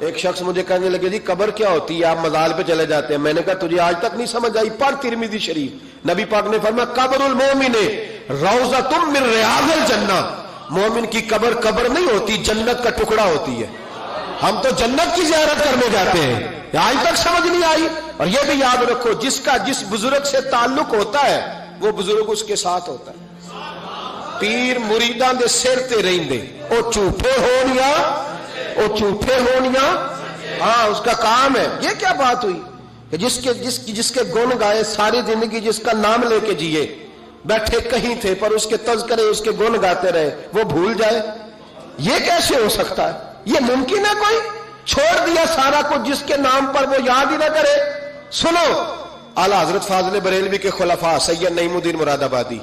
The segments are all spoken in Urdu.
ایک شخص مجھے کہنے لگے جی قبر کیا ہوتی ہے، آپ مزار پہ چلے جاتے ہیں. میں نے کہا تجھے آج تک نہیں سمجھ آئی، پڑھ ترمذی شریف. نبی پاک نے فرمایا قبر المومن روضۃ من ریاض الجنہ. مومن کی قبر قبر نہیں ہوتی، جنت کا ٹکڑا ہوتی ہے. ہم تو جنت کی زیارت کرنے جاتے ہیں. آج تک سمجھ نہیں آئی. اور یہ بھی یاد رکھو جس کا جس بزرگ سے تعلق ہوتا ہے وہ بزرگ اس کے ساتھ ہوتا ہے. پیر مریداں دے سر تے رہندے، او جھوٹے ہونیاں ہاں اس کا کام ہے. یہ کیا بات ہوئی کہ جس کے گن گائے ساری زندگی، جس کا نام لے کے جیے، بیٹھے کہیں تھے پر اس کے تذکرے اس کے گن گاتے رہے، وہ بھول جائے؟ یہ کیسے ہو سکتا ہے؟ یہ ممکن ہے؟ کوئی چھوڑ دیا سارا کچھ جس کے نام پر وہ یاد ہی نہ کرے. سنو اعلیٰ حضرت فاضل بریلوی کے خلفاء سید نعیم الدین مراد آبادی،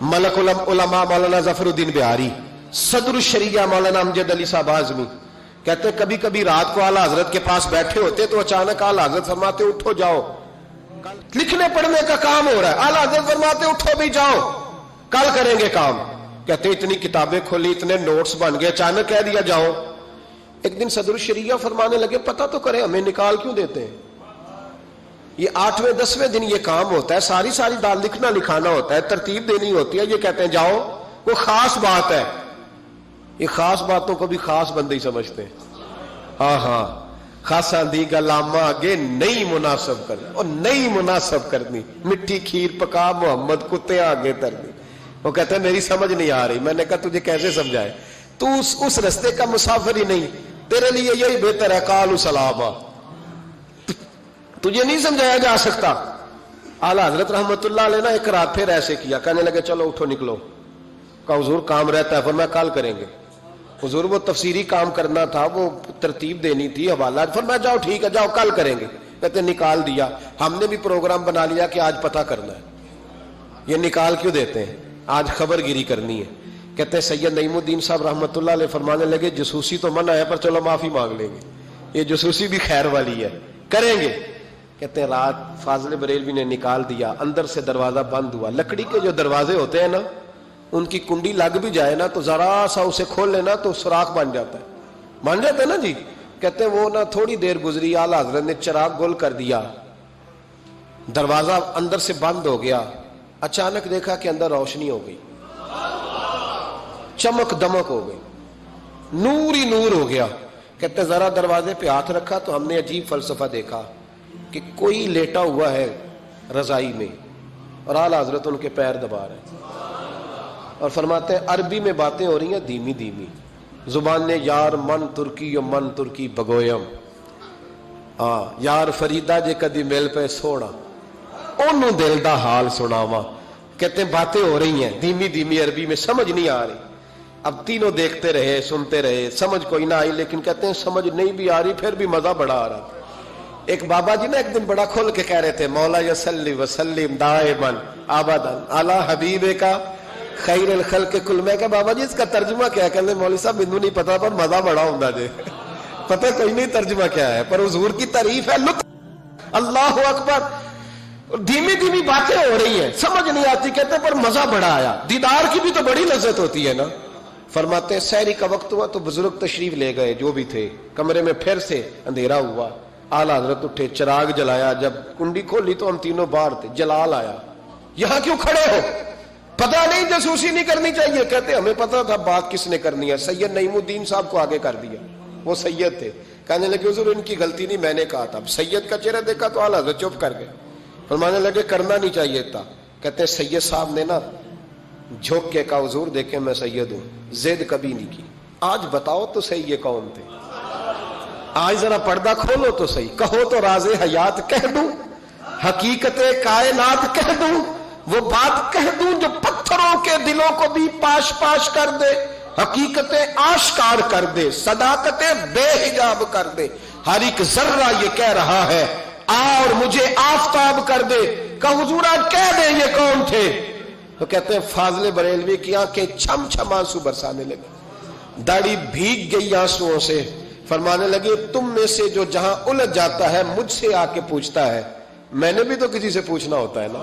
ملک العلماء مولانا ظفر الدین بہاری، صدر الشریعہ مولانا امجد علی صاحب اعظمی کہتے کبھی کبھی رات کو اعلیٰ حضرت کے پاس بیٹھے ہوتے تو اچانک اعلیٰ حضرت فرماتے اٹھو جاؤ، لکھنے پڑھنے کا کام ہو رہا ہے. اعلیٰ حضرت فرماتے اٹھو بھی جاؤ، کل کریں گے کام. کہتے اتنی کتابیں کھولی، اتنے نوٹس بن گئے، اچانک کہہ دیا جاؤ. ایک دن صدر الشریعہ فرمانے لگے پتہ تو کریں ہمیں نکال کیوں دیتے ہیں؟ یہ 8ویں 10ویں دن یہ کام ہوتا ہے، ساری دال لکھنا لکھانا ہوتا ہے، ترتیب دینی ہوتی ہے. یہ کہتے ہیں جاؤ، وہ خاص بات ہے. یہ خاص باتوں کو بھی خاص بندے ہی سمجھتے ہیں. ہاں خاصا دی گلاما آگے نئی مناسب کرنی، اور نئی مناسب کرنی، مٹھی کھیر پکا محمد کتے آگے ترنی. وہ کہتے ہیں میری سمجھ نہیں آ رہی. میں نے کہا تجھے کیسے سمجھائے؟ تو اس رستے کا مسافر ہی نہیں، تیرے لیے یہی بہتر ہے قالوا سلاما. تجھے نہیں سمجھایا جا سکتا. اعلیٰ حضرت رحمت اللہ علیہ نے ایک رات پھر ایسے کیا، کہنے لگے چلو اٹھو نکلو. کہا حضور کام رہتا ہے. فرمایا کل کریں گے. حضور وہ تفسیری کام کرنا تھا، وہ ترتیب دینی تھی، حوالہ. فرمایا جاؤ ٹھیک ہے جاؤ کل کریں گے. کہتے نکال دیا. ہم نے بھی پروگرام بنا لیا کہ آج پتہ کرنا ہے. یہ نکال کیوں دیتے ہیں؟ آج خبر گیری کرنی ہے. کہتے ہیں سید نعیم الدین صاحب رحمت اللہ علیہ فرمانے لگے جاسوسی تو منع ہے پر چلو معافی مانگ لیں گے، یہ جاسوسی بھی خیر والی ہے، کریں گے. کہتے ہیں رات فاضل بریلوی نے نکال دیا، اندر سے دروازہ بند ہوا. لکڑی کے جو دروازے ہوتے ہیں نا، ان کی کنڈی لگ بھی جائے نا تو ذرا سا اسے کھول لینا تو سوراخ بن جاتا ہے. مان جاتا ہے نا جی. کہتے ہیں وہ نا تھوڑی دیر گزری، اعلیٰ حضرت نے چراغ گول کر دیا، دروازہ اندر سے بند ہو گیا. اچانک دیکھا کہ اندر روشنی ہو گئی، چمک دمک ہو گئی، نور ہی نور ہو گیا. کہتے ہیں ذرا دروازے پہ ہاتھ رکھا تو ہم نے عجیب فلسفہ دیکھا کہ کوئی لیٹا ہوا ہے رضائی میں اور اعلیٰ حضرت ان کے پیر دبا رہے ہیں اور فرماتے ہیں عربی میں باتیں ہو رہی ہیں دھیمی دھیمی. زبان نے یار من ترکی و من ترکی بگویم، یار فریدہ جے کدی مل پہ سونا انہوں دل دا حال سناواں. کہتے ہیں باتیں ہو رہی ہیں دھیمی دھیمی عربی میں، سمجھ نہیں آ رہی. اب تینوں دیکھتے رہے سنتے رہے، سمجھ کوئی نہ آئی. لیکن کہتے ہیں سمجھ نہیں بھی آ رہی پھر بھی مزہ بڑا آ رہا. ایک بابا جی نا ایک دن بڑا کھول کے کہہ رہے تھے مولا یصلی وسلم دائما ابدا علی حبیبے کا خیر الخلق کل. میں کہ بابا جی اس کا ترجمہ کیا ہے؟ کہتے ہیں مولوی صاحب مینوں نہیں پتا پر مزہ بڑا ہوندا جے. پتہ کوئی نہیں ترجمہ کیا ہے پر حضور کی تعریف ہے، لطف. اللہ اکبر. دھیمی دھیمی باتیں ہو رہی ہیں، سمجھ نہیں آتی. کہتے ہیں پر مزہ بڑا آیا. دیدار کی بھی تو بڑی لذت ہوتی ہے نا. فرماتے ہیں سحری کا وقت ہوا تو بزرگ تشریف لے گئے جو بھی تھے. کمرے میں پھر سے اندھیرا ہوا. اعلیٰ حضرت اٹھے، چراغ جلایا. جب کنڈی کھولی تو ہم تینوں باہر تھے. جلال آیا، یہاں کیوں کھڑے ہو؟ پتہ نہیں جاسوسی نہیں کرنی چاہیے. کہتے ہمیں پتہ تھا بات کس نے کرنی ہے. سید نعیم الدین صاحب کو آگے کر دیا، وہ سید تھے. کہنے لگے حضور ان کی غلطی نہیں، میں نے کہا تھا. سید کا چہرہ دیکھا تو اعلیٰ حضرت چپ کر گئے. فرمانے لگے کرنا نہیں چاہیے تھا. کہتے ہیں سید صاحب نے نا جھوک کے کہا حضور دیکھیں میں سید ہوں، زید کبھی نہیں کی. آج بتاؤ تو صحیح یہ کون تھے؟ آج ذرا پردہ کھولو تو صحیح. کہو تو راز حیات کہہ دوں، حقیقت کائنات کہہ دوں، وہ بات کہہ دوں جو پتھروں کے دلوں کو بھی پاش پاش کر دے، حقیقت آشکار کر دے، صداقت بے حجاب کر دے. ہر ایک ذرہ یہ کہہ رہا ہے اور مجھے آفتاب کر دے. کہ حضور آج کہہ دے یہ کون تھے؟ تو کہتے ہیں فاضل بریلوی کی آنکھیں چھم چھم آنسو برسانے لگے، داڑھی بھیگ گئی آنسوؤں سے. فرمانے لگے تم میں سے جو جہاں الجھ جاتا ہے مجھ سے آ کے پوچھتا ہے، میں نے بھی تو کسی سے پوچھنا ہوتا ہے نا.